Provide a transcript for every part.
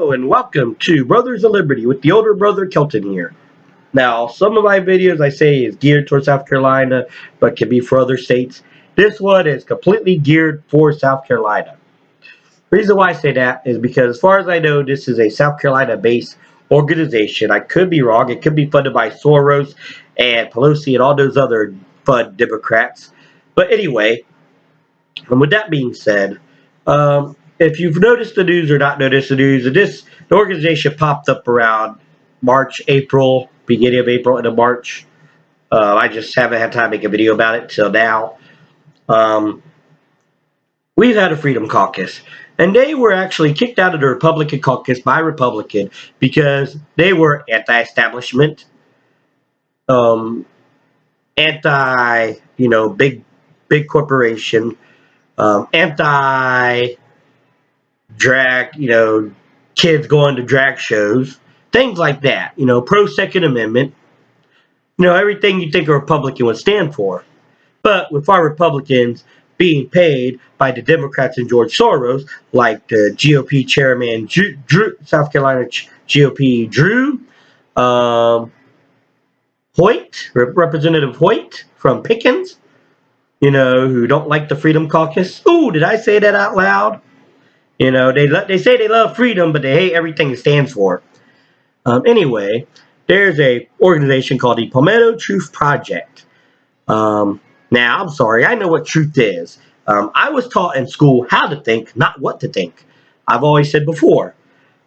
Hello and welcome to Brothers of Liberty with the older brother Kelton here. Now, some of my videos I say is geared towards South Carolina, but can be for other states. This one is completely geared for South Carolina. The reason why I say that is because, as far as I know, this is a South Carolina-based organization. I could be wrong. It could be funded by Soros and Pelosi and all those other fun Democrats. But anyway, and with that being said, if you've noticed the news or not noticed the news, the organization popped up around March, April, beginning of April into March. I just haven't had time to make a video about it till now. We've had a Freedom Caucus, and they were actually kicked out of the Republican caucus by Republican because they were anti-establishment, anti, big corporation, anti-drag, kids going to drag shows, things like that, pro-Second Amendment, everything you think a Republican would stand for. But with our Republicans being paid by the Democrats and George Soros, like the GOP chairman, South Carolina GOP Drew, Hoyt, Representative Hoyt from Pickens, who don't like the Freedom Caucus. Ooh, did I say that out loud? They say they love freedom, but they hate everything it stands for. Anyway, there's a organization called the Palmetto Truth Project. Now, I'm sorry, I know what truth is. I was taught in school how to think, not what to think. I've always said before,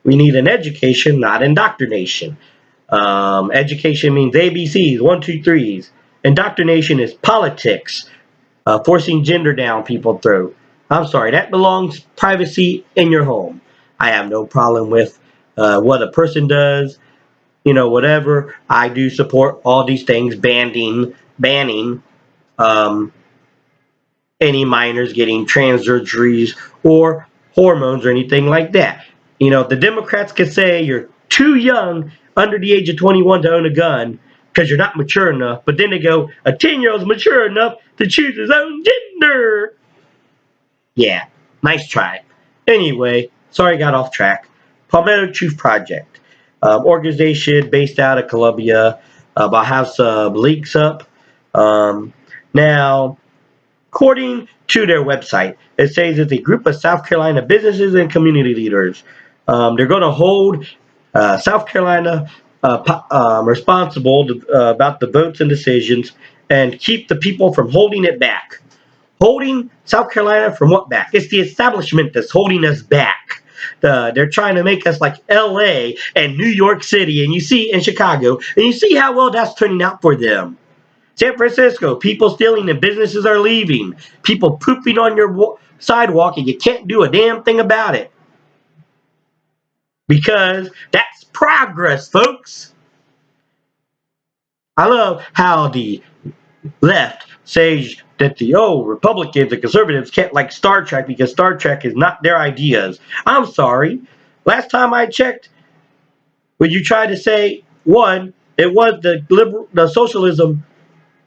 we need an education, not indoctrination. Education means ABCs, 1, 2, 3s. Indoctrination is politics, forcing gender down people's throat. I'm sorry, that belongs privacy in your home. I have no problem with what a person does, whatever. I do support all these things, banning any minors getting trans surgeries or hormones or anything like that. The Democrats could say you're too young, under the age of 21, to own a gun because you're not mature enough, but then they go, a 10-year-old's mature enough to choose his own gender. Yeah, nice try. Anyway, sorry I got off track. Palmetto Truth Project, organization based out of Columbia. I'll have some links up. Now, according to their website, it says it's a group of South Carolina businesses and community leaders. They're going to hold South Carolina responsible about the votes and decisions and keep the people from holding it back. Holding South Carolina from what back? It's the establishment that's holding us back. They're trying to make us like LA and New York City, and you see in Chicago, and you see how well that's turning out for them. San Francisco, people stealing and businesses are leaving. People pooping on your sidewalk and you can't do a damn thing about it. Because that's progress, folks. I love how the left says that the Republicans and conservatives can't like Star Trek because Star Trek is not their ideas. I'm sorry. Last time I checked, when you try to say, one, it was the socialism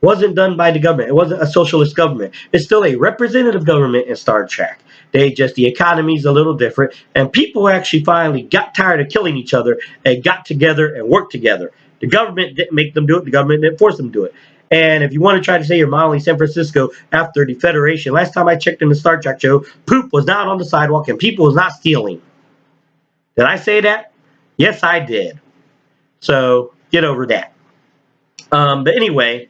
wasn't done by the government. It wasn't a socialist government. It's still a representative government in Star Trek. The economy's a little different, and people actually finally got tired of killing each other and got together and worked together. The government didn't make them do it. The government didn't force them to do it. And if you want to try to say you're modeling San Francisco after the Federation, last time I checked in the Star Trek show, poop was not on the sidewalk and people was not stealing. Did I say that? Yes, I did. So get over that. But anyway,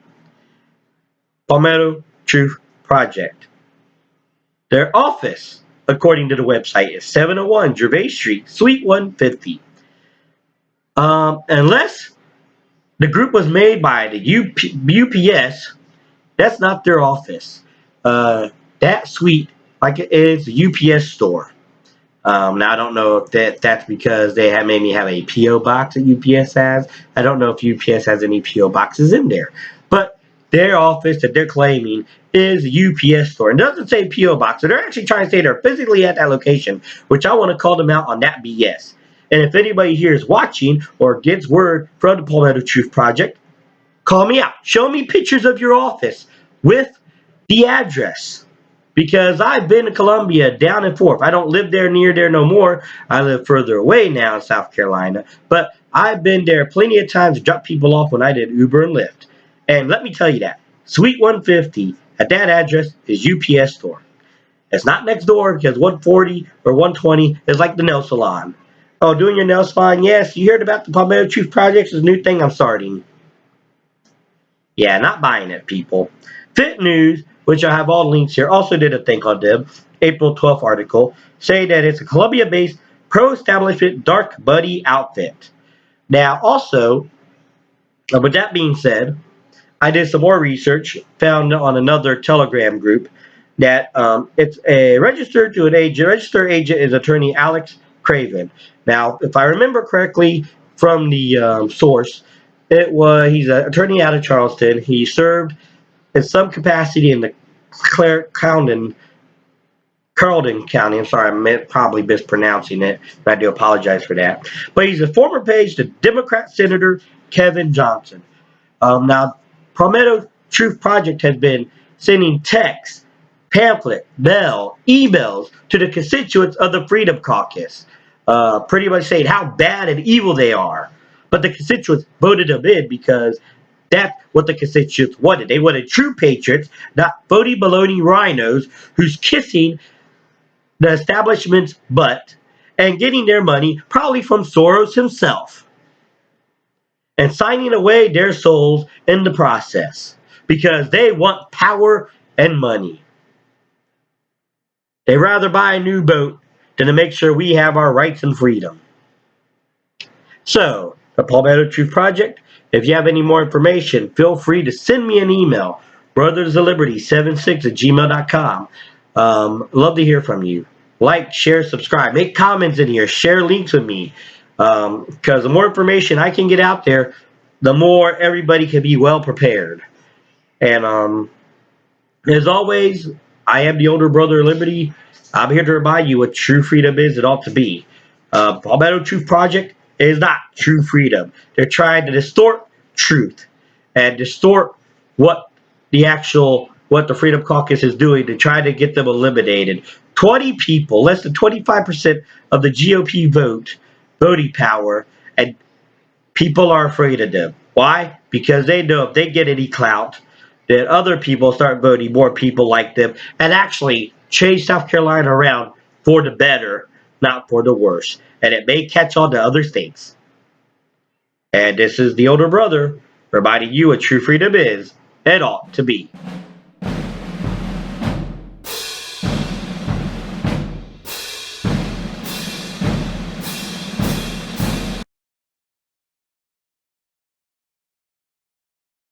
Palmetto Truth Project. Their office, according to the website, is 701 Gervais Street, Suite 150. Unless the group was made by the UPS, that's not their office. That suite, like it is the UPS store. Now, I don't know if that's because they maybe have a P.O. box that UPS has. I don't know if UPS has any P.O. boxes in there. But their office that they're claiming is a UPS store. It doesn't say P.O. box. So they're actually trying to say they're physically at that location, which I want to call them out on that BS. And if anybody here is watching or gets word from the Palmetto Truth Project, call me out. Show me pictures of your office with the address. because I've been to Columbia down and forth. I don't live there near there no more. I live further away now in South Carolina, but I've been there plenty of times to drop people off when I did Uber and Lyft. And let me tell you that Suite 150 at that address is UPS store. It's not next door because 140 or 120 is like the nail salon. Oh, doing your nails fine? Yes, you heard about the Palmetto Truth Project? It's a new thing I'm starting. Yeah, not buying it, people. Fit News, which I have all the links here, also did a thing on them, April 12th article, saying that it's a Columbia-based pro-establishment dark buddy outfit. Now, also, with that being said, I did some more research, found on another Telegram group that it's a registered agent. Registered agent is attorney Alex Craven. Now, if I remember correctly from the source, he's an attorney out of Charleston. He served in some capacity in the Carlton County. I'm sorry, I'm probably mispronouncing it. I do apologize for that. But he's a former page to Democrat Senator Kevin Johnson. Now, Palmetto Truth Project has been sending texts, pamphlet, emails to the constituents of the Freedom Caucus, pretty much saying how bad and evil they are. But the constituents voted them in because that's what the constituents wanted. They wanted true patriots, not phony baloney rhinos who's kissing the establishment's butt and getting their money probably from Soros himself and signing away their souls in the process because they want power and money. They'd rather buy a new boat than to make sure we have our rights and freedom. So, the Palmetto Truth Project, if you have any more information, feel free to send me an email, brothersofliberty76@gmail.com. Love to hear from you. Like, share, subscribe. Make comments in here. Share links with me. Because the more information I can get out there, the more everybody can be well prepared. And as always, I am the older brother of liberty. I'm here to remind you what true freedom is. It ought to be. Palmetto Truth Project is not true freedom. They're trying to distort truth and distort what the Freedom Caucus is doing to try to get them eliminated. 20 people, less than 25% of the GOP voting power, and people are afraid of them. Why? Because they know if they get any clout, that other people start voting more people like them and actually change South Carolina around for the better, not for the worse. And it may catch on to other states. And this is the older brother reminding you what true freedom is and ought to be.